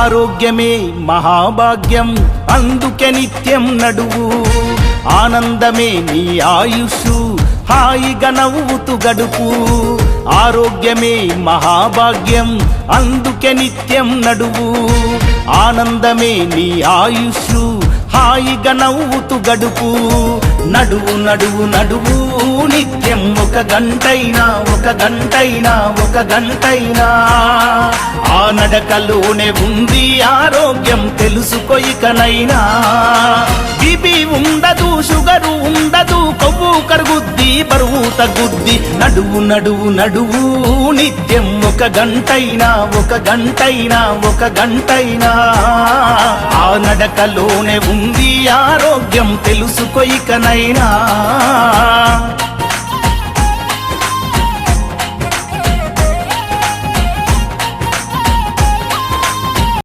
ఆరోగ్యమే మహాభాగ్యం అందుకే నిత్యం నడువు ఆనందమే నీ ఆయుషు హాయిగా నవ్వుతూ గడుపు ఆరోగ్యమే మహాభాగ్యం అందుకే నిత్యం నడువు ఆనందమే నీ ఆయుషు హాయిగా నవ్వుతూ గడుపు నడువు నడువు నడువు నిత్యం ఒక గంటైనా ఆ నడకలోనే ఉంది ఆరోగ్యం తెలుసుకో ఇకనైనా బీపీ ఉండదు షుగరు ఉండదు కొవ్వు కరుగుద్ది బరువు తగ్గుద్ది నడువు నడువు నడువు నిత్యం ఒక గంటైనా ఆ నడకలోనే ఉంది ఆరోగ్యం తెలుసుకో ఇకనైనా